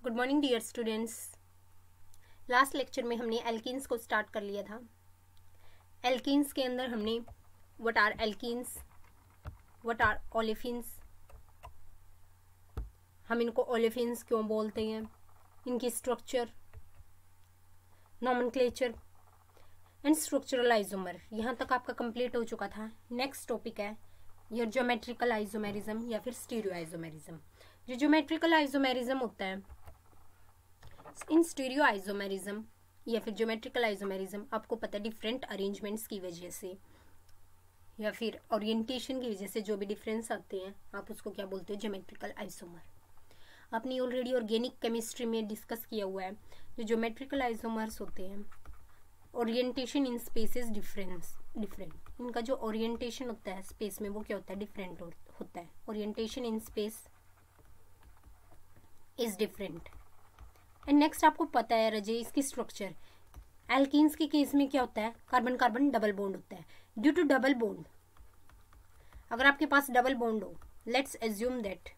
Good morning dear students. Last lecture में हमने alkenes को स्टार्ट कर लिया था। एल्कीन्स के अंदर हमने what are alkenes, what are olefins, हम इनको ओलेफिन्स क्यों बोलते हैं, इनकी structure, nomenclature and structural isomer, यहाँ तक आपका कंप्लीट हो चुका था। नेक्स्ट टॉपिक है योर ज्योमेट्रिकल आइसोमेरिज्म या फिर स्टीरियो आइसोमेरिज्म। जो ज्योमेट्रिकल आइसोमेरिज्म होता है, इन स्टीरियो आइसोमेरिज्म या फिर ज्योमेट्रिकल आइसोमेरिज्म आपको पता है डिफरेंट अरेंजमेंट्स की वजह से या फिर ओरिएंटेशन की वजह से जो भी डिफरेंस आते हैं आप उसको क्या बोलते हो, ज्योमेट्रिकल आइसोमर। आपने ऑलरेडी ऑर्गेनिक केमिस्ट्री में डिस्कस किया हुआ है। जो ज्योमेट्रिकल आइसोमर्स होते हैं, orientation in space is different. इनका जो ओरिएंटेशन होता है स्पेस में वो क्या होता है, डिफरेंट होता है। Orientation in space is different. And next आपको पता है रजे इसकी स्ट्रक्चर। एल्कीन्स के केस में क्या होता है, कार्बन कार्बन डबल बॉन्ड होता है। ड्यू टू डबल बॉन्ड, अगर आपके पास डबल बॉन्ड हो, लेट्स एज्यूम दैट,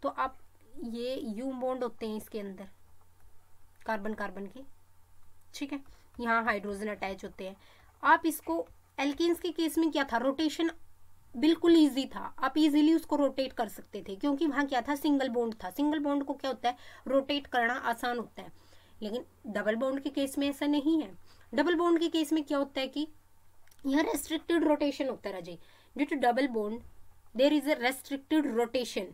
तो आप ये यू बॉन्ड होते हैं इसके अंदर कार्बन कार्बन के, ठीक है, यहाँ हाइड्रोजन अटैच होते हैं। आप इसको एल्कीन्स के केस में क्या था, रोटेशन बिल्कुल इजी था, आप इजीली उसको रोटेट कर सकते थे क्योंकि वहां क्या था, सिंगल बॉन्ड था। सिंगल बॉन्ड को क्या होता है, रोटेट करना आसान होता है। लेकिन डबल बॉन्ड के केस में ऐसा नहीं है। डबल बॉन्ड के केस में क्या होता है कि यहाँ रेस्ट्रिक्टेड रोटेशन होता है Raje. Due to double bond there is a restricted rotation.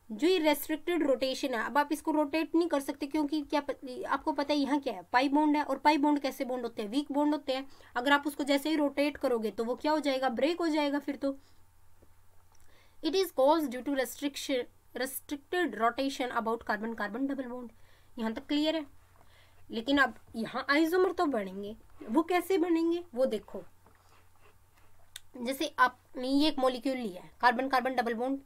जो ये रेस्ट्रिक्टेड रोटेशन है, अब आप इसको रोटेट नहीं कर सकते क्योंकि क्या आपको पता है यहाँ क्या है, पाई बॉन्ड है। और पाई बॉन्ड कैसे बॉन्ड होते हैं, वीक बॉन्ड होते हैं। अगर आप उसको जैसे ही रोटेट करोगे तो वो क्या हो जाएगा, ब्रेक हो जाएगा फिर तो। It is cause due to restricted rotation about carbon carbon double bond. यहाँ तक क्लियर है। लेकिन अब यहाँ आइसोमर तो बनेंगे, वो कैसे बनेंगे वो देखो। जैसे आपने ये एक मॉलिक्यूल लिया है, कार्बन कार्बन डबल बॉन्ड,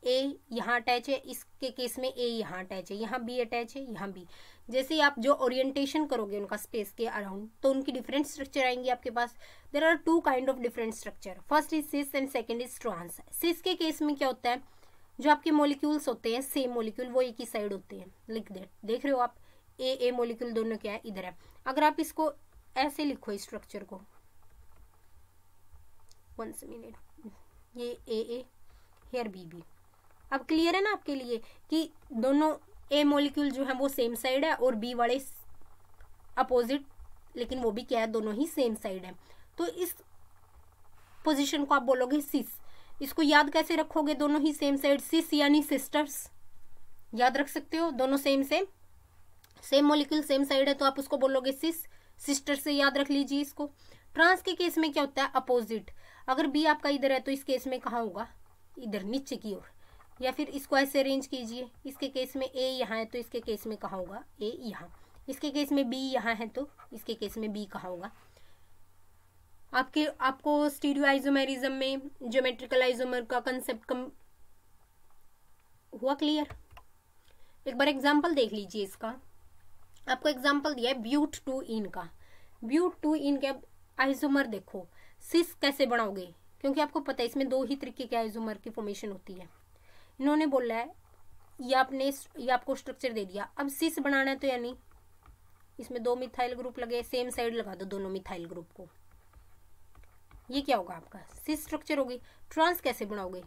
ए यहाँ अटैच है, इसके केस में ए यहाँ अटैच है, यहाँ बी अटैच है, यहाँ बी। जैसे आप जो ओरिएंटेशन करोगे उनका स्पेस के अराउंड तो उनकी डिफरेंट स्ट्रक्चर आएंगे आपके पास। There are two kind of different structure, first is cis and second is trans. Cis के केस में क्या होता है, जो आपके मॉलिक्यूल्स होते हैं सेम मॉलिक्यूल वो एक ही साइड होते हैं। लिख देख रहे हो आप, ए मॉलिक्यूल दोनों क्या है, इधर है। अगर आप इसको ऐसे लिखो इस स्ट्रक्चर को, वन मिनट, ये ए हेयर बी। अब क्लियर है ना आपके लिए कि दोनों ए मॉलिक्यूल जो है वो सेम साइड है और बी वाले अपोजिट, लेकिन वो भी क्या है, दोनों ही सेम साइड है। तो इस पोजीशन को आप बोलोगे सिस। इसको याद कैसे रखोगे, दोनों ही सेम साइड, सिस यानी सिस्टर्स, याद रख सकते हो। दोनों सेम मॉलिक्यूल सेम साइड है तो आप उसको बोलोगे सिस, सिस्टर से याद रख लीजिए इसको। ट्रांस के केस में क्या होता है, अपोजिट। अगर बी आपका इधर है तो इस केस में कहाँ होगा, इधर नीचे की ओर। या फिर इसको ऐसे अरेंज कीजिए, इसके केस में ए यहाँ है तो इसके केस में कहाँ होगा, ए यहाँ। इसके केस में बी यहाँ है तो इसके केस में बी कहाँ होगा। आपको स्टीरियो आइसोमेरिज्म में ज्योमेट्रिकल आइसोमर का कंसेप्ट कम हुआ क्लियर। एक बार एग्जांपल देख लीजिए इसका। आपको एग्जांपल दिया है ब्यूट टू इन का। ब्यूट टू इन के आइसोमर देखो, सिस कैसे बनाओगे, क्योंकि आपको पता है इसमें दो ही तरीके के आइसोमर की फॉर्मेशन होती है। इन्होंने बोला है ये आपको स्ट्रक्चर दे दिया, अब सिस बनाना है तो यानी इसमें दो मिथाइल ग्रुप लगे, सेम साइड लगा दो दोनों मिथाइल ग्रुप को, ये क्या होगा आपका सिस स्ट्रक्चर होगी। ट्रांस कैसे बनाओगे,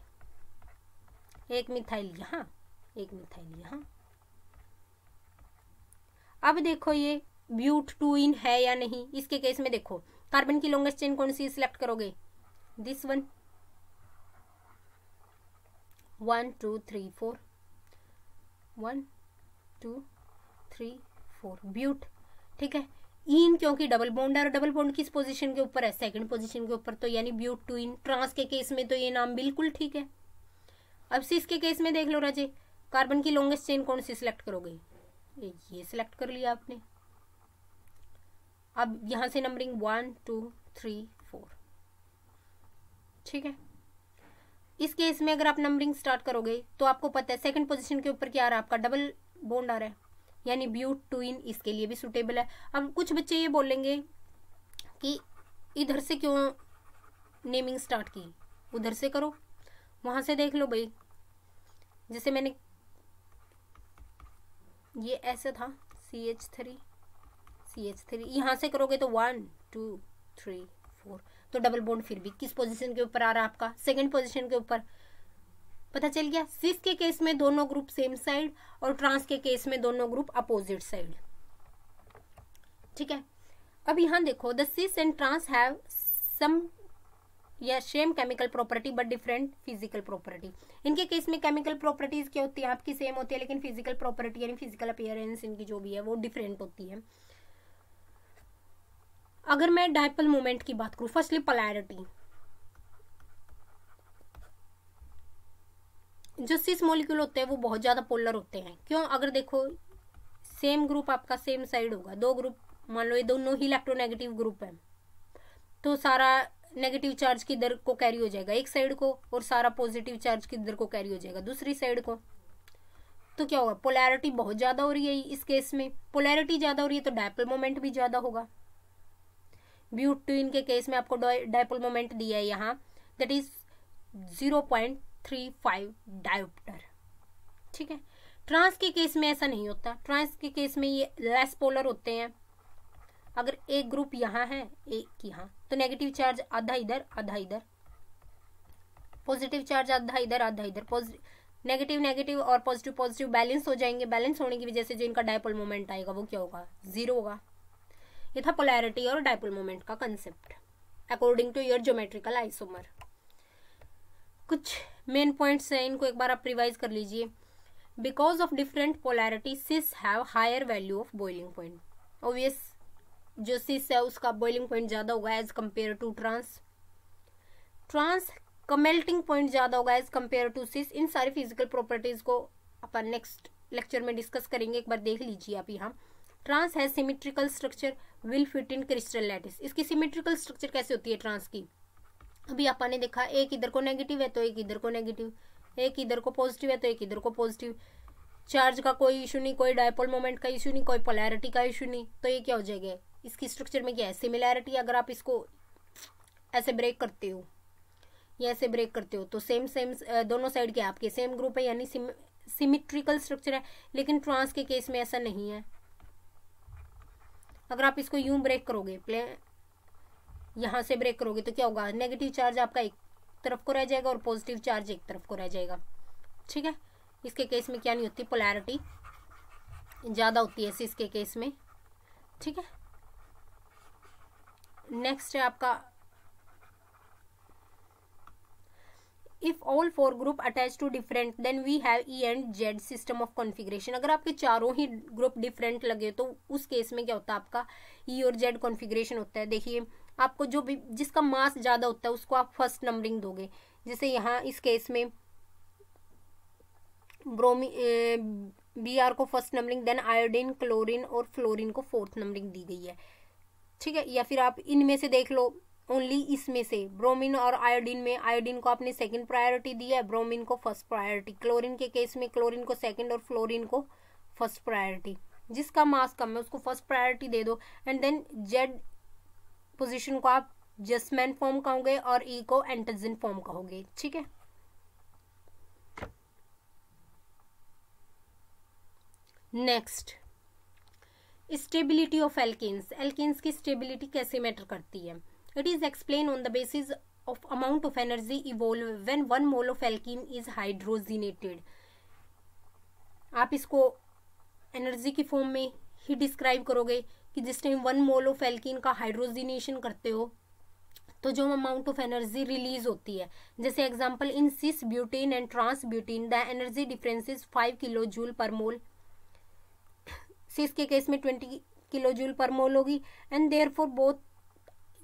एक मिथाइल यहाँ एक मिथाइल यहाँ। अब देखो ये ब्यूट टू इन है या नहीं। इसके केस में देखो कार्बन की लॉन्गेस्ट चेन कौन सी सिलेक्ट करोगे, दिस वन, 1 2 3 4, 1 2 3 4 ब्यूट, ठीक है। इन क्योंकि डबल बॉन्ड है और डबल बॉन्ड किस पोजीशन के ऊपर है, सेकंड पोजीशन के ऊपर, तो यानी ब्यूट टू इन। ट्रांस के केस में तो ये नाम बिल्कुल ठीक है। अब सिस के केस में देख लो राजे, कार्बन की लॉन्गेस्ट चेन कौन सी सिलेक्ट करोगे, ये सिलेक्ट कर लिया आपने। अब यहां से नंबरिंग 1 2 3 4, ठीक है। इस केस में अगर आप नंबरिंग स्टार्ट करोगे तो आपको पता है सेकंड पोजीशन के ऊपर क्या आ रहा है, आपका डबल बॉन्ड आ रहा है, यानी ब्यूट टू इन इसके लिए भी सुटेबल है। अब कुछ बच्चे ये बोलेंगे कि इधर से क्यों नेमिंग स्टार्ट की, उधर से करो, वहां से देख लो भाई। जैसे मैंने ये ऐसे था CH3 CH3, यहाँ से करोगे तो 1 2 3 4, तो डबल बॉन्ड फिर भी किस पोजीशन के ऊपर आ रहा है आपका, सेकंड पोजीशन के ऊपर। पता चल गया। सिस के केस में दोनों ग्रुप सेम साइड और ट्रांस के केस में दोनों ग्रुप अपोजिट साइड। ठीक है, अब यहाँ देखो, the cis and trans have some या same chemical property but different physical property. इनके केस में केमिकल प्रॉपर्टीज क्या होती है आपकी सेम होती है, लेकिन फिजिकल प्रॉपर्टी यानी फिजिकल अपीयरेंस इनकी जो भी है वो डिफरेंट होती है। अगर मैं डायपोल मोमेंट की बात करूं, फर्स्टली पोलैरिटी, जो सिस मॉलिक्यूल होते हैं वो बहुत ज्यादा पोलर होते हैं। क्यों? अगर देखो सेम ग्रुप आपका सेम साइड होगा, दो ग्रुप मान लो ये दोनों ही इलेक्ट्रोनेगेटिव ग्रुप है, तो सारा नेगेटिव चार्ज किधर को कैरी हो जाएगा, एक साइड को, और सारा पॉजिटिव चार्ज किधर को कैरी हो जाएगा, दूसरी साइड को। तो क्या होगा, पोलैरिटी बहुत ज्यादा हो रही है इस केस में। पोलैरिटी ज्यादा हो रही है तो डायपोल मोमेंट भी ज्यादा होगा। ब्यूटेन के केस में आपको डायपोल मोमेंट दिया है यहाँ, दैट इज 0.35 डायोप्टर। ठीक है, ट्रांस के केस में ऐसा नहीं होता। ट्रांस के केस में ये लेस पोलर होते हैं। अगर एक ग्रुप यहाँ है एक यहाँ, तो नेगेटिव चार्ज आधा इधर आधा इधर, पॉजिटिव चार्ज आधा इधर आधा इधर, नेगेटिव नेगेटिव और पॉजिटिव पॉजिटिव बैलेंस हो जाएंगे। बैलेंस होने की वजह से जो इनका डायपोल मोमेंट आएगा वो क्या होगा, 0 होगा। ये था पोलैरिटी और डायपोल मोमेंट का concept according to your geometrical isomer. कुछ मेन पॉइंट्स हैं, इनको एक बार आप रिवाइज कर लीजिए। Because of different polarity cis have higher value of boiling point. Obvious, जो सिस है उसका बॉइलिंग पॉइंट ज्यादा होगा as compare to trans. Trans का मेल्टिंग पॉइंट ज्यादा होगा एज कंपेयर टू सिस। इन सारी फिजिकल प्रॉपर्टीज को अपन नेक्स्ट लेक्चर में डिस्कस करेंगे, एक बार देख लीजिए आप यहाँ। ट्रांस है symmetrical structure will fit in crystal lattice. इसकी सिमेट्रिकल स्ट्रक्चर कैसे होती है ट्रांस की, अभी अपन ने देखा, एक इधर को नेगेटिव है तो एक इधर को नेगेटिव, एक इधर को पॉजिटिव है तो एक इधर को पॉजिटिव। चार्ज का कोई इशू नहीं, कोई डायपोल मोमेंट का इशू नहीं, कोई पोलैरिटी का इशू नहीं। तो ये क्या हो जाएगा, इसकी स्ट्रक्चर में क्या है, सिमिलैरिटी। अगर आप इसको ऐसे ब्रेक करते हो या ऐसे ब्रेक करते हो तो सेम सेम दोनों साइड के आपके सेम ग्रुप है, यानी सिमेट्रिकल स्ट्रक्चर है। लेकिन ट्रांस के केस में ऐसा नहीं है। अगर आप इसको यूं ब्रेक करोगे, यहाँ से ब्रेक करोगे तो क्या होगा, नेगेटिव चार्ज आपका एक तरफ को रह जाएगा और पॉजिटिव चार्ज एक तरफ को रह जाएगा। ठीक है, इसके केस में क्या नहीं होती, पोलैरिटी ज्यादा होती है सिस के केस में। ठीक है, नेक्स्ट है आपका, if all 4 group attach to different then we have E and Z system of configuration. अगर आपके चारों ही ग्रुप डिफरेंट लगे तो उस केस में क्या होता है, आपका E और Z कॉन्फ़िगरेशन होता है। देखिए, आपको जो भी जिसका मास ज्यादा होता है उसको आप फर्स्ट नंबरिंग दोगे। जैसे यहाँ इस केस में Br को first numbering, then iodine, chlorine और फ्लोरीन को फोर्थ नंबरिंग दी गई है। ठीक है, या फिर आप इनमें से देख लो, ओनली इसमें से ब्रोमीन और आयोडीन में आयोडीन को आपने सेकंड प्रायोरिटी दी है, ब्रोमीन को फर्स्ट प्रायोरिटी। क्लोरीन के केस में क्लोरीन को सेकंड और फ्लोरीन को फर्स्ट प्रायोरिटी। जिसका मास कम है उसको फर्स्ट प्रायोरिटी दे दो। एंड देन जेड पोजीशन को आप जस्मैन फॉर्म कहोगे और ई को एंटाजिन फॉर्म कहोगे। ठीक है, next, stability of alkenes. Alkenes की स्टेबिलिटी कैसे मैटर करती है, it is explain on the basis of amount of energy evolve when 1 mole of alkene is hydrogenated. आप इसको एनर्जी की फॉर्म में ही डिस्क्राइब करोगे कि जिस टाइम 1 मोल ऑफ एल्कीन का हाइड्रोजिनेशन करते हो तो जो अमाउंट ऑफ एनर्जी रिलीज होती है। जैसे example, in cis butane and trans butane the energy difference is 5 kilojoule पर मोल। सिस के केस में 20 किलो जूल पर मोल होगी। एंड देयरफॉर बोथ,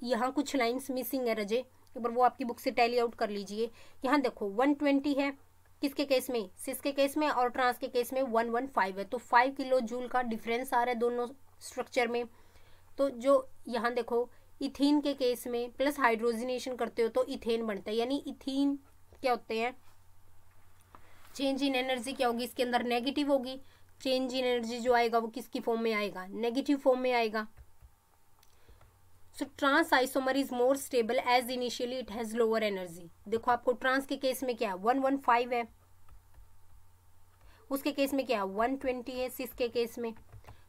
यहाँ कुछ लाइंस मिसिंग है रजे, एक बार वो आपकी बुक से टैली आउट कर लीजिए। यहाँ देखो 120 है किसके केस में, सिस के केस में, और ट्रांस के केस में 115 है। तो 5 किलो जूल का डिफरेंस आ रहा है दोनों स्ट्रक्चर में। तो जो यहाँ देखो, इथीन के केस में प्लस हाइड्रोजिनेशन करते हो तो इथेन बनता है, यानी इथीन क्या होते हैं, चेंज इन एनर्जी क्या होगी, इसके अंदर नेगेटिव होगी। चेंज इन एनर्जी जो आएगा वो किसकी फॉर्म में आएगा, नेगेटिव फॉर्म में आएगा। So trans isomer is more stable as initially it has lower energy. देखो आपको ट्रांस के केस में क्या 115 है, उसके केस में क्या 120 है, सिस के केस में।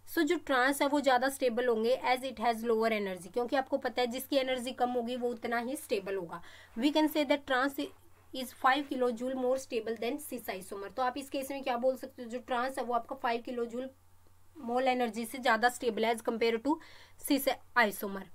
सो जो ट्रांस है वो ज़्यादा स्टेबल होंगे as it has lower energy, क्योंकि आपको पता है जिसकी एनर्जी कम होगी वो उतना ही स्टेबल होगा। We can say that trans is 5 kilojoule more stable than cis isomer. तो आप इस केस में क्या बोल सकते हो, जो ट्रांस है वो आपका 5 किलो जूल मोल एनर्जी से ज़्यादा स्टेबल है as compare to cis isomer.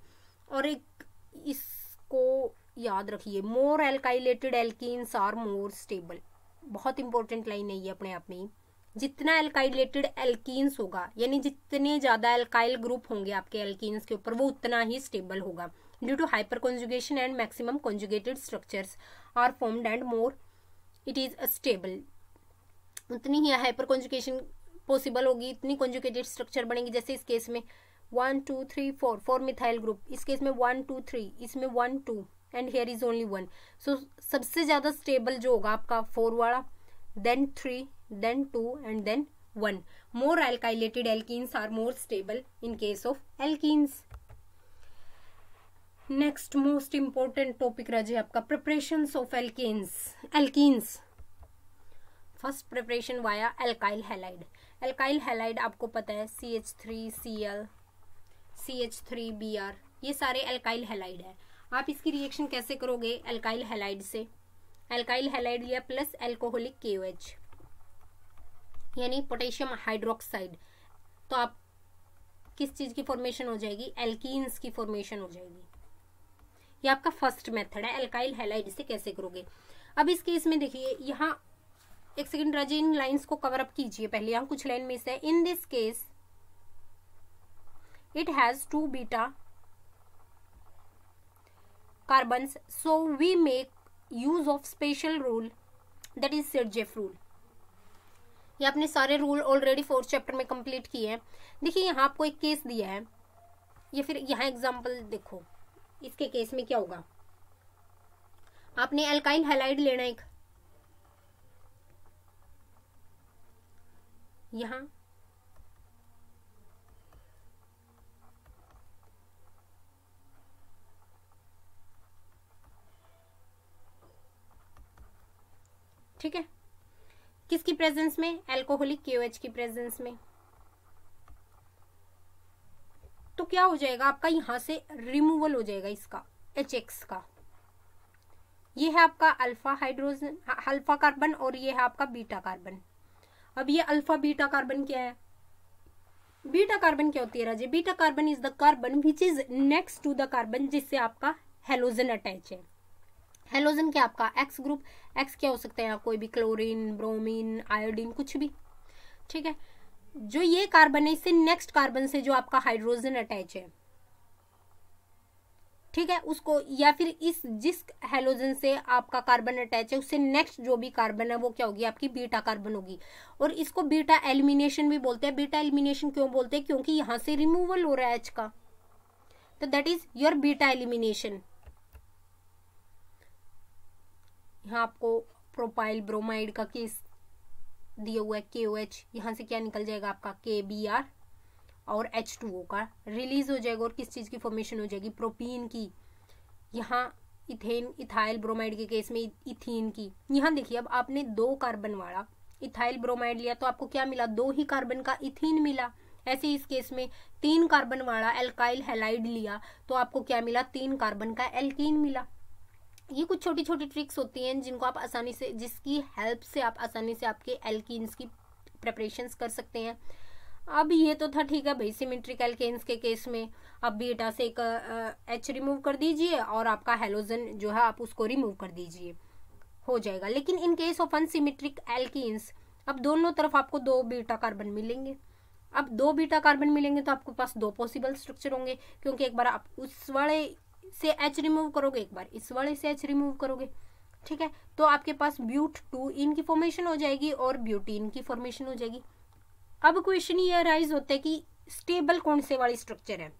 और एक इसको याद रखिए, more alkylated alkenes are more stable. बहुत इंपॉर्टेंट लाइन है ये अपने आप में ही। जितना एल्काइलेटेड एल्कीन्स होगा, यानी जितने ज़्यादा एल्काइल ग्रुप होंगे आपके एल्कीन्स के ऊपर, वो उतना ही स्टेबल होगा। Due to hyperconjugation and maximum conjugated structures are formed and more it is stable. उतनी ही हाइपर कॉन्जुगेशन पॉसिबल होगी, इतनी कॉन्जुगेटेड स्ट्रक्चर बनेगी। जैसे इस केस में 1 2 3 4 4 मिथाइल ग्रुप, इस केस में 1 2 3, इसमें 1 2 एंड हियर इज ओनली 1। सो सबसे ज़्यादा स्टेबल जो होगा आपका 4 वाला, then 3, then 2 and then 1. More alkylated alkenes are more stable in case of alkenes. Next most important topic रह जाए आपका preparations of alkenes. First preparation via alkyl halide. Alkyl halide आपको पता है CH3Cl, CH3Br, ये सारे alkyl halide है। आप इसकी रिएक्शन कैसे करोगे alkyl halide से? alkyl halide लिया प्लस alcoholic KOH, यानी पोटेशियम हाइड्रोक्साइड। तो आप किस चीज़ की फॉर्मेशन हो जाएगी? एल्कीन्स की फॉर्मेशन हो जाएगी। ये आपका फर्स्ट मेथड है एल्काइल हैलाइड से कैसे करोगे। अब इस केस में देखिए, यहाँ एक सेकंड राजी, इन लाइंस को कवर अप कीजिए पहले, यहाँ कुछ लाइन मिस है। In this case it has 2 beta carbons, so we make use of special rule that is Saytzeff rule. ये आपने सारे रूल ऑलरेडी 4th चैप्टर में कंप्लीट किए हैं। देखिए यहाँ आपको एक केस दिया है, या फिर यहाँ एग्जांपल देखो, इसके केस में क्या होगा, आपने एल्काइल हैलाइड लेना एक, यहाँ ठीक है, किसकी प्रेजेंस में? एल्कोहलिक KOH की प्रेजेंस में। तो क्या हो जाएगा आपका, यहां से रिमूवल हो जाएगा इसका HX का। ये है आपका अल्फा हाइड्रोजन, अल्फा कार्बन, और ये है आपका बीटा कार्बन। अब ये अल्फा बीटा कार्बन क्या है? बीटा कार्बन क्या होती है Raje? Beta carbon is the carbon which is next to the carbon जिससे आपका हेलोजन अटैच है। हेलोजन क्या आपका? X group. एक्स क्या हो सकता है यहाँ? कोई भी, क्लोरीन, ब्रोमीन, आयोडीन, कुछ भी, ठीक है। जो ये कार्बन है, इससे नेक्स्ट कार्बन से जो आपका हाइड्रोजन अटैच है, ठीक है, उसको, या फिर इस जिस हेलोजन से आपका कार्बन अटैच है उससे नेक्स्ट जो भी कार्बन है वो क्या होगी? आपकी बीटा कार्बन होगी। और इसको बीटा एलिमिनेशन भी बोलते हैं। बीटा एलिमिनेशन क्यों बोलते हैं? क्योंकि यहां से रिमूवल हो रहा है H का, तो that is your beta elimination. यहाँ आपको प्रोपाइल ब्रोमाइड का केस दिया हुआ है, KOH, यहाँ से क्या निकल जाएगा आपका KBr, और H2O का रिलीज हो जाएगा। और किस चीज़ की फॉर्मेशन हो जाएगी? प्रोपीन की। यहाँ इथेन, इथाइल ब्रोमाइड के केस में इथीन की। यहाँ देखिए, अब आपने 2 कार्बन वाला इथाइल ब्रोमाइड लिया तो आपको क्या मिला? 2 ही कार्बन का इथीन मिला। ऐसे इस केस में 3 कार्बन वाला एल्काइल हैलाइड लिया तो आपको क्या मिला? 3 कार्बन का एल्कीन मिला। ये कुछ छोटी छोटी ट्रिक्स होती हैं जिनको आप आसानी से, जिसकी हेल्प से आप आसानी से आपके एल्कीन्स की प्रिपरेशंस कर सकते हैं। अब ये तो था, ठीक है भाई, सिमेट्रिक एल्केन्स के केस में अब बीटा से एक H रिमूव कर दीजिए और आपका हेलोजन जो है आप उसको रिमूव कर दीजिए, हो जाएगा। लेकिन in case of unsymmetric alkenes, अब दोनों तरफ आपको 2 बीटा कार्बन मिलेंगे। अब 2 बीटा कार्बन मिलेंगे तो आपके पास 2 पॉसिबल स्ट्रक्चर होंगे, क्योंकि एक बार आप उस वाले से H रिमूव करोगे, एक बार इस वाले से H रिमूव करोगे, ठीक है। तो आपके पास ब्यूट 2 इन की फॉर्मेशन हो जाएगी और ब्यूटीन की फॉर्मेशन हो जाएगी। अब क्वेश्चन ये अराइज होता है कि स्टेबल कौन से वाली स्ट्रक्चर है,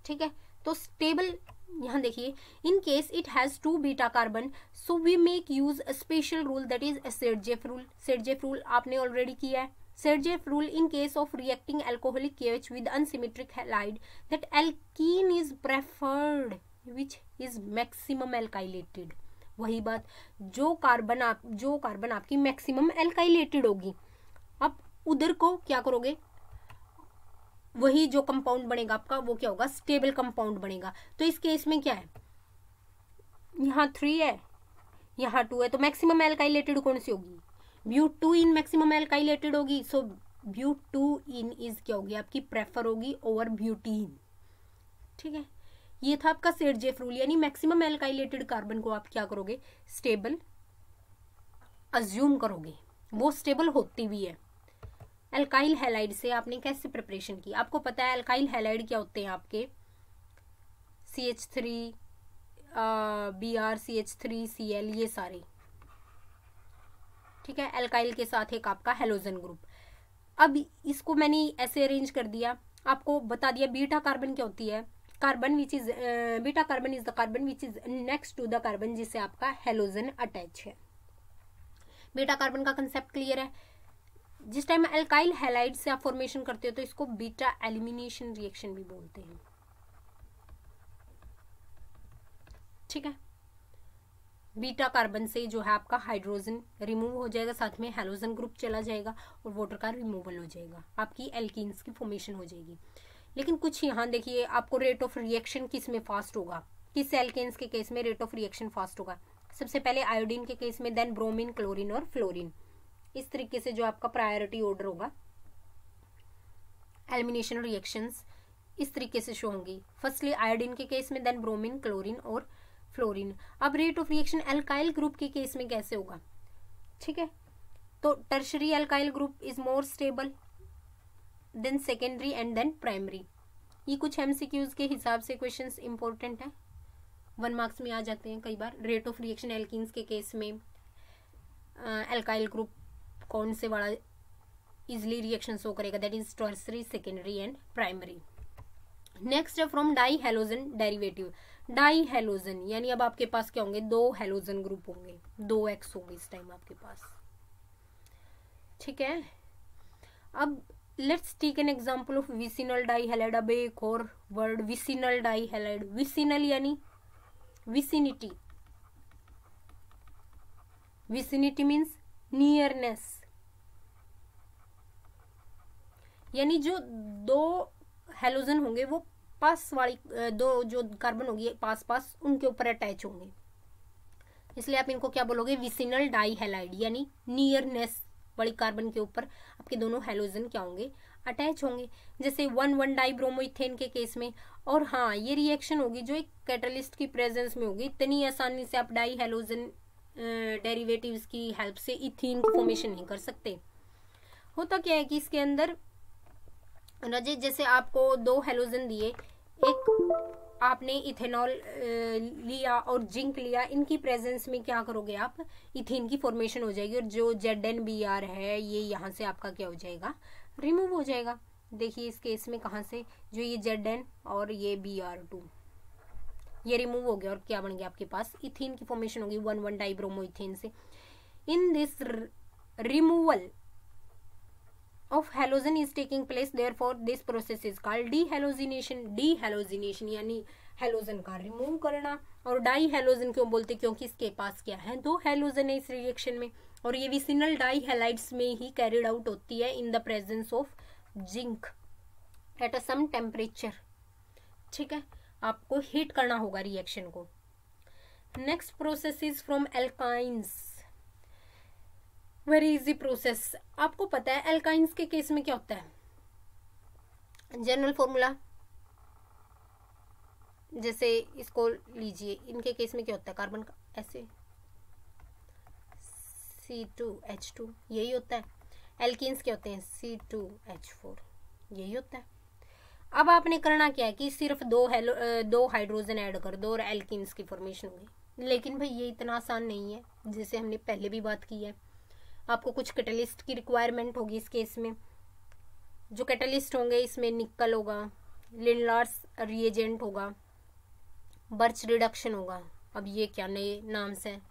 ठीक है। तो स्टेबल, यहाँ देखिए, in case it has 2 beta carbon, so we make use a special rule that is Saytzeff rule. Saytzeff rule आपने ऑलरेडी किया है। Sergev rule in case of reacting alcoholic KOH with unsymmetric halide that alkene is preferred which is maximum alkylated, वही बात, जो carbon आपकी maximum एल्काइलेटेड होगी, आप उधर को क्या करोगे, वही जो कंपाउंड बनेगा आपका वो क्या होगा, स्टेबल कंपाउंड बनेगा। तो इस केस में क्या है, यहाँ 3 है, यहाँ 2 है, तो मैक्सिमम एल्काइलेटेड कौन सी होगी, ब्यूटीन मैक्सिमम एल्काइलेटेड होगी। सो ब्यूटीन इज क्या होगी आपकी, प्रेफर होगी ओवर ब्यूटीन। ठीक है, ये था आपका सेरजेफ रूल, यानी मैक्सिमम एल्काइलेटेड कार्बन को आप क्या करोगे, स्टेबल अज्यूम करोगे, वो स्टेबल होती भी है। एल्काइल हैलाइड से आपने कैसे प्रिपरेशन की, आपको पता है एल्काइल हैलाइड क्या होते हैं आपके, CH3 Br CH3 Cl, ये सारे। ठीक है, एल्काइल के साथ एक आपका हेलोजन ग्रुप। अब इसको मैंने ऐसे अरेंज कर दिया, आपको बता दिया बीटा कार्बन क्या होती है, carbon which is beta carbon is the carbon which is next to the carbon जिससे आपका हेलोजन अटैच है। बीटा कार्बन का कंसेप्ट क्लियर है। जिस टाइम एल्काइल हैलाइड से आप फॉर्मेशन करते हो तो इसको बीटा एलिमिनेशन रिएक्शन भी बोलते हैं। ठीक है, बीटा कार्बन से जो है आपका हाइड्रोजन रिमूव हो जाएगा, साथ में हेलोजन ग्रुप चला जाएगा और वाटर का रिमूवल हो जाएगा, आपकी एल्कीन्स की फॉर्मेशन हो जाएगी। लेकिन कुछ यहाँ देखिए, आपको रेट ऑफ रिएक्शन किस में फास्ट होगा, किस एल्केन्स के केस में रेट ऑफ रिएक्शन फास्ट होगा, सबसे पहले आयोडीन के केस में, देन ब्रोमीन, क्लोरीन और फ्लोरीन। इस तरीके से जो आपका प्रायोरिटी ऑर्डर होगा, एलिमिनेशन रिएक्शंस इस तरीके से शो होंगी। फर्स्टली आयोडीन के केस में, देन ब्रोमीन, क्लोरीन और फ्लोरीन। अब rate of reaction alkyl group के केस में कैसे होगा, ठीक है, तो tertiary alkyl group is more stable than secondary and then primary. ये कुछ एमसीक्यूज के हिसाब से क्वेश्चंस इंपॉर्टेंट है, 1 मार्क्स में आ जाते हैं कई बार। रेट ऑफ रिएक्शन एल्कीन्स के केस में एल्काइल ग्रुप कौन से वाला इजिली रिएक्शन शो करेगा, that is tertiary, secondary and primary. Next है from di halogen derivative. Di halogen यानी अब आपके पास क्या होंगे, 2 हेलोजन ग्रुप होंगे, 2x होंगे इस टाइम आपके पास। ठीक है, अब let's take an example of vicinal dihalide. अब एक और word, vicinal dihalide. Vicinal यानी विसिनिटी, विसिनिटी मीन्स नियरनेस, यानी जो 2 हेलोजन होंगे वो पास वाली 2 जो कार्बन होगी पास पास उनके ऊपर अटैच होंगे, इसलिए आप इनको क्या बोलोगे, विसिनल डाई हैलाइड, यानी नियरनेस वाली कार्बन के ऊपर आपके दोनों हेलोजन क्या होंगे, अटैच होंगे। जैसे 1,1 डाई ब्रोमोइथेन के केस में। और हाँ, ये रिएक्शन होगी जो एक कैटलिस्ट की प्रेजेंस में होगी, इतनी आसानी से आप डाई हेलोजन डेरिवेटिव्स की हेल्प से इथीन की फॉर्मेशन नहीं कर सकते। होता क्या है कि इसके अंदर रजित जैसे आपको 2 हेलोजन दिए, एक आपने इथेनॉल लिया और जिंक लिया, इनकी प्रेजेंस में क्या करोगे आप, इथीन की फॉर्मेशन हो जाएगी और जो ZnBr है ये यहाँ से आपका क्या हो जाएगा, रिमूव हो जाएगा। देखिए इस केस में कहाँ से, जो ये Zn और ये Br2 ये रिमूव हो गया और क्या बन गया आपके पास, इथीन की फॉर्मेशन होगी 1,1 डाइब्रोमोइथेन से। In this removal of halogen is taking place, therefore this process is called dehalogenation। dehalogenation यानी हेलोजन का रिमूव करना। और डाई हेलोजन क्यों बोलते, क्योंकि इसके पास क्या है, 2 हेलोजन है इस रिएक्शन में, और ये विसिनल डाई हैलाइड्स में ही कैरिड आउट होती है in the presence of zinc at a some temperature. ठीक है, आपको हीट करना होगा रिएक्शन को। Next process is from alkynes, very easy process. आपको पता है एल्काइंस के केस में क्या होता है, जनरल फॉर्मूला, जैसे इसको लीजिए, इनके केस में क्या होता है, कार्बन का ऐसे C2H2 यही होता है। एल्कीन्स क्या होते हैं, C2H4 यही होता है। अब आपने करना क्या है कि सिर्फ 2 हाइड्रोजन ऐड कर दो और एल्कीन्स की फॉर्मेशन होगी। लेकिन भाई ये इतना आसान नहीं है, जैसे हमने पहले भी बात की है, आपको कुछ कैटलिस्ट की रिक्वायरमेंट होगी इस केस में। जो कैटलिस्ट होंगे इसमें निकल होगा, लिनलार्स रिएजेंट होगा, बर्च रिडक्शन होगा। अब ये क्या नए नाम्स हैं,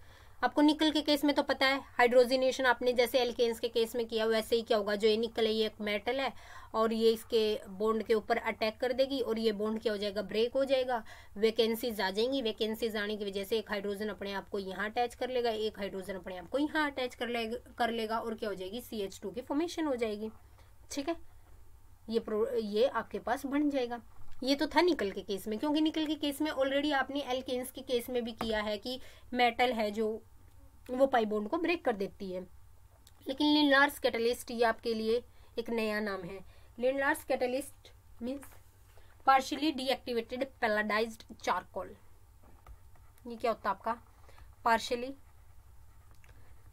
आपको निकल के केस में तो पता है, हाइड्रोजिनेशन आपने जैसे एल्केन्स के केस में किया वैसे ही क्या होगा, जो ये निकल है ये एक मेटल है और ये इसके बॉन्ड के ऊपर अटैक कर देगी और ये बॉन्ड क्या हो जाएगा, ब्रेक हो जाएगा, वैकेंसीज आ जाएंगी। वैकेंसीज आने की वजह से एक हाइड्रोजन अपने आप को यहाँ अटैच कर लेगा, एक हाइड्रोजन अपने आप को यहाँ अटैच कर लेगा और क्या हो जाएगी, CH2 की फॉर्मेशन हो जाएगी। ठीक है, ये आपके पास बन जाएगा। ये तो था निकल के केस में, क्योंकि निकल के केस में ऑलरेडी आपने एल्केन्स के केस में भी किया है कि मेटल है जो वो पाई बॉन्ड को ब्रेक कर देती है। लेकिन लिनलार्स कैटलिस्ट ये आपके लिए एक नया नाम है। Lindlar's catalyst means partially deactivated palladised charcoal. ये क्या होता है आपका, पार्शियली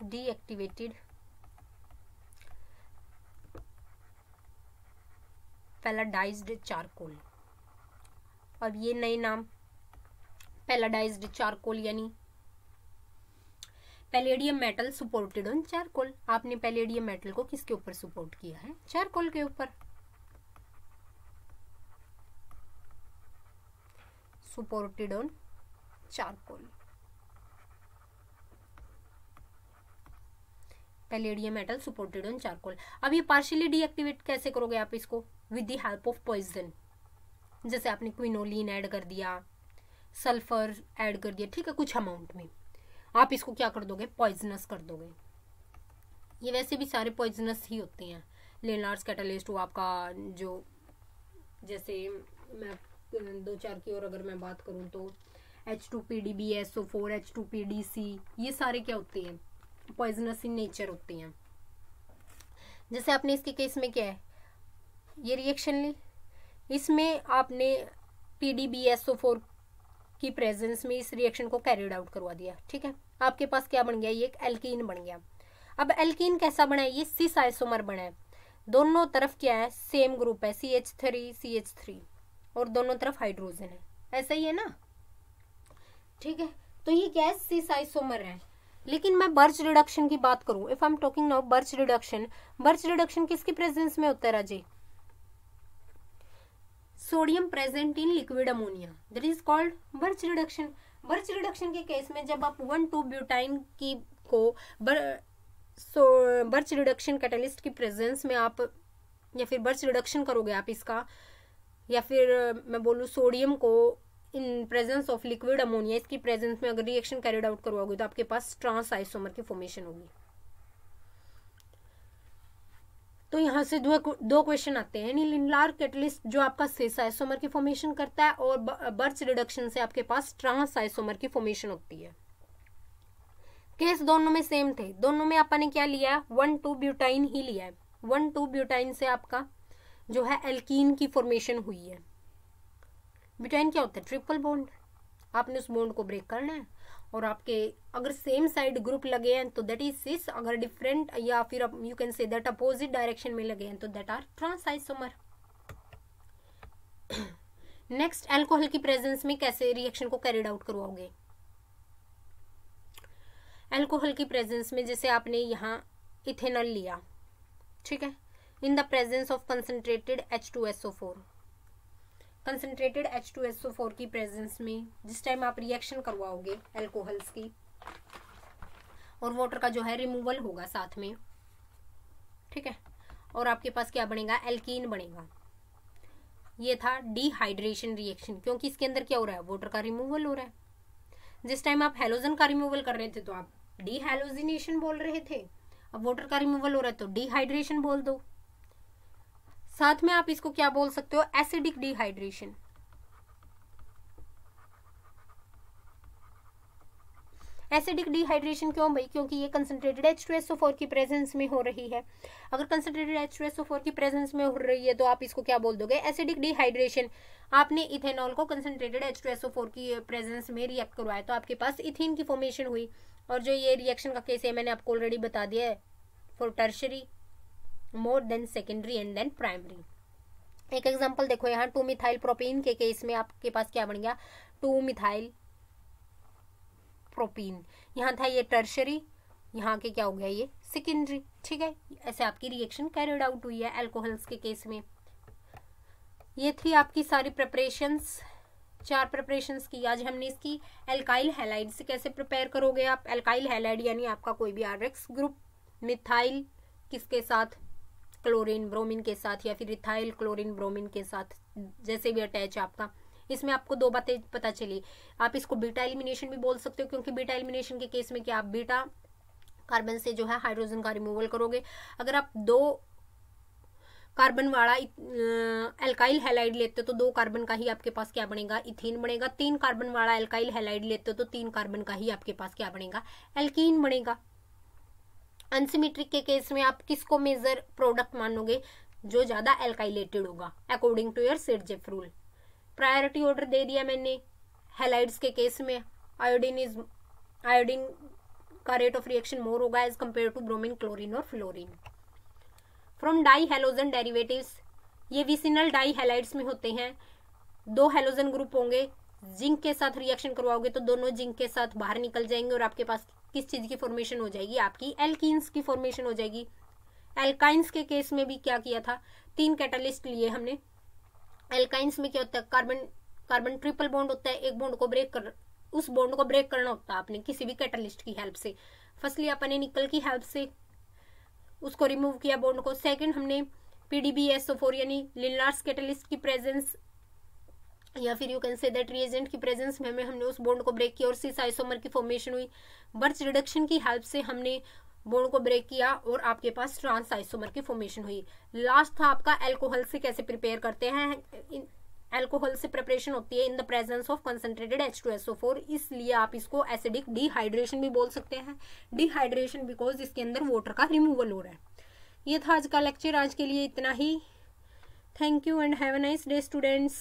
डीएक्टिवेटेड पैलाडाइज्ड चारकोल। अब ये नए नाम पैलाडाइज्ड चारकोल यानी palladium metal supported on charcoal. आपने पैलेडियम मेटल को किसके ऊपर सपोर्ट किया है, चारकोल के ऊपर, supported on charcoal. Palladium metal supported on charcoal. अब ये पार्शियली डीएक्टिवेट कैसे करोगे आप इसको, with the help of poison. जैसे आपने क्विनोलिन ऐड कर दिया, सल्फर ऐड कर दिया, ठीक है, कुछ अमाउंट में आप इसको क्या कर दोगे, पॉइजनस कर दोगे। ये वैसे भी सारे पॉइजनस ही होते हैं। लिनलार्स कैटलिस्ट वो आपका जो, जैसे मैं 2-4 की और अगर मैं बात करूं तो H2PDBSO4, H2PDC, ये सारे क्या होते हैं, पॉइजनस इन नेचर होते हैं। जैसे आपने इसके केस में क्या है, ये रिएक्शन ली, इसमें आपने PDBSO4 की प्रेजेंस में इस रिएक्शन को कैरिड आउट करवा दिया। ठीक है, आपके पास क्या बन गया, ये एक एल्कीन बन गया। अब एल्कीन कैसा बना है, ये सिस आइसोमर बना है, दोनों तरफ क्या है, सेम ग्रुप है, CH3 और दोनों तरफ हाइड्रोजन है, ऐसा ही है ना। ठीक है, तो ये क्या है, सिस आइसोमर है। लेकिन मैं बर्च रिडक्शन की बात करूं, if I am talking now Birch reduction किसकी प्रेजेंस में होता है राजे, sodium present in liquid ammonia, that is called Birch reduction. Birch reduction के केस में जब आप 1,2-ब्यूटाइन की को बर्च रिडक्शन कैटलिस्ट की प्रेजेंस में आप, या फिर बर्च रिडक्शन करोगे आप इसका, या फिर मैं बोलूँ सोडियम को in presence of liquid ammonia, इसकी प्रेजेंस में अगर रिएक्शन कैरिड आउट करवाओगे तो आपके पास ट्रांस आइसोमर की फॉर्मेशन होगी। तो यहाँ से दो क्वेश्चन आते हैं, लिनलार कैटलिस्ट जो आपका सिस आइसोमर की फॉर्मेशन करता है और बर्च रिडक्शन से आपके पास ट्रांस आइसोमर की फॉर्मेशन होती है। केस दोनों में सेम थे, दोनों में अपन क्या लिया है, 1,2-ब्यूटाइन ही लिया है। 1,2-ब्यूटाइन से आपका जो है एल्कीन की फॉर्मेशन हुई है। ब्यूटाइन क्या होता है, ट्रिपल बॉन्ड, आपने उस बॉन्ड को ब्रेक करना है और आपके अगर सेम साइड ग्रुप लगे हैं तो दैट इज सिस, अगर डिफरेंट या फिर you can say that opposite direction में लगे हैं तो that are trans isomer. Next, alcohol की प्रेजेंस में कैसे रिएक्शन को कैरिड आउट करवाओगे। अल्कोहल की प्रेजेंस में जैसे आपने यहाँ इथेनॉल लिया, ठीक है, in the presence of concentrated H2SO4, concentrated H2SO4 की प्रेजेंस में जिस टाइम आप रिएक्शन करवाओगे अल्कोहल्स की, और वाटर का जो है रिमूवल होगा साथ में, ठीक है, और आपके पास क्या बनेगा, एल्कीन बनेगा। ये था डिहाइड्रेशन रिएक्शन, क्योंकि इसके अंदर क्या हो रहा है, वाटर का रिमूवल हो रहा है। जिस टाइम आप हैलोजन का रिमूवल कर रहे थे तो आप डिहाइलोजिनेशन बोल रहे थे, अब वाटर का रिमूवल हो रहा है तो डिहाइड्रेशन बोल दो। साथ में आप इसको क्या बोल सकते हो, एसिडिक डिहाइड्रेशन। एसिडिक डिहाइड्रेशन क्यों भाई, क्योंकि ये कंसंट्रेटेड H2SO4 की प्रेजेंस में हो रही है। अगर कंसंट्रेटेड H2SO4 की प्रेजेंस में हो रही है तो आप इसको क्या बोल दोगे, एसिडिक डिहाइड्रेशन। आपने इथेनॉल को कंसंट्रेटेड H2SO4 की प्रेजेंस में रिएक्ट करवाया तो आपके पास इथीन की फॉर्मेशन हुई। और जो ये रिएक्शन का केस है मैंने आपको ऑलरेडी बता दिया है, for tertiary more than secondary and then primary. एक एग्जांपल देखो, यहाँ 2-मिथाइल प्रोपीन के केस में आपके पास क्या बन गया, 2-मिथाइल प्रोपीन, यहाँ था ये टर्शरी, यहाँ के क्या हो गया ये सेकेंडरी। ठीक है, ऐसे आपकी रिएक्शन कैरिड आउट हुई है अल्कोहल्स के केस में। ये थी आपकी सारी प्रिपरेशंस 4 प्रिपरेशंस की। आज हमने इसकी एल्काइल हैलाइड से कैसे प्रिपेयर करोगे आप। एल्काइल हैलाइड यानी आपका कोई भी RX ग्रुप, मिथाइल किसके साथ, क्लोरीन ब्रोमीन के साथ, या फिर इथाइल क्लोरीन ब्रोमीन के साथ, जैसे भी अटैच आपका। इसमें आपको 2 बातें पता चली। आप इसको बीटा एलिमिनेशन भी बोल सकते हो, क्योंकि बीटा एलिमिनेशन के केस में क्या आप बीटा कार्बन से जो है हाइड्रोजन का रिमूवल करोगे। अगर आप 2 कार्बन वाला एल्काइल हैलाइड लेते हो तो 2 कार्बन का ही आपके पास क्या बनेगा, इथीन बनेगा। 3 कार्बन वाला एल्काइल हैलाइड लेते हो तो 3 कार्बन का ही आपके पास क्या बनेगा, एल्कीन बनेगा। अनसिमेट्रिक के केस में आप किसको मेजर प्रोडक्ट मानोगे, जो ज्यादा एल्काइलेटेड होगा, according to your Saytzeff rule. Priority order दे दिया मैंने। हैलाइड्स के केस में आयोडीन का रेट ऑफ रिएक्शन मोर होगा as compare to bromine, chlorine और fluorine. From dihalogen derivatives, ये विसिनल डाई हैलाइड्स में होते हैं। 2 हैलोजन ग्रुप होंगे, जिंक के साथ रिएक्शन करवाओगे तो दोनों जिंक के साथ बाहर निकल जाएंगे और आपके पास किस चीज की फॉर्मेशन हो जाएगी, आपकी एल्कीन्स की फॉर्मेशन हो जाएगी। एल्काइंस के केस में भी क्या किया था, 3 कैटालिस्ट लिए हमने। एल्काइंस में क्या होता है, कार्बन ट्रिपल बॉन्ड होता है, एक बॉन्ड को उस बॉन्ड को ब्रेक करना होता है आपने किसी भी कैटालिस्ट की हेल्प से। फर्स्टली अपने निकल की हेल्प से उसको रिमूव किया बॉन्ड को। सेकंड हमने PDBSO4 यानी लिनलार्स कैटालिस्ट की प्रेजेंस, या फिर you can say that reagent की प्रेजेंस में हमने उस बॉन्ड को ब्रेक किया और सिस आइसोमर की फॉर्मेशन हुई। बर्च रिडक्शन की हेल्प से हमने बॉन्ड को ब्रेक किया और आपके पास ट्रांस आइसोमर की फॉर्मेशन हुई। लास्ट था आपका एल्कोहल से कैसे प्रिपेयर करते हैं। एल्कोहल से प्रिपरेशन होती है in the presence of concentrated H2SO4, इसलिए आप इसको एसिडिक डिहाइड्रेशन भी बोल सकते हैं। डिहाइड्रेशन बिकॉज इसके अंदर वाटर का रिमूवल हो रहा है। ये था आज का लेक्चर। आज के लिए इतना ही। Thank you and have a nice day students.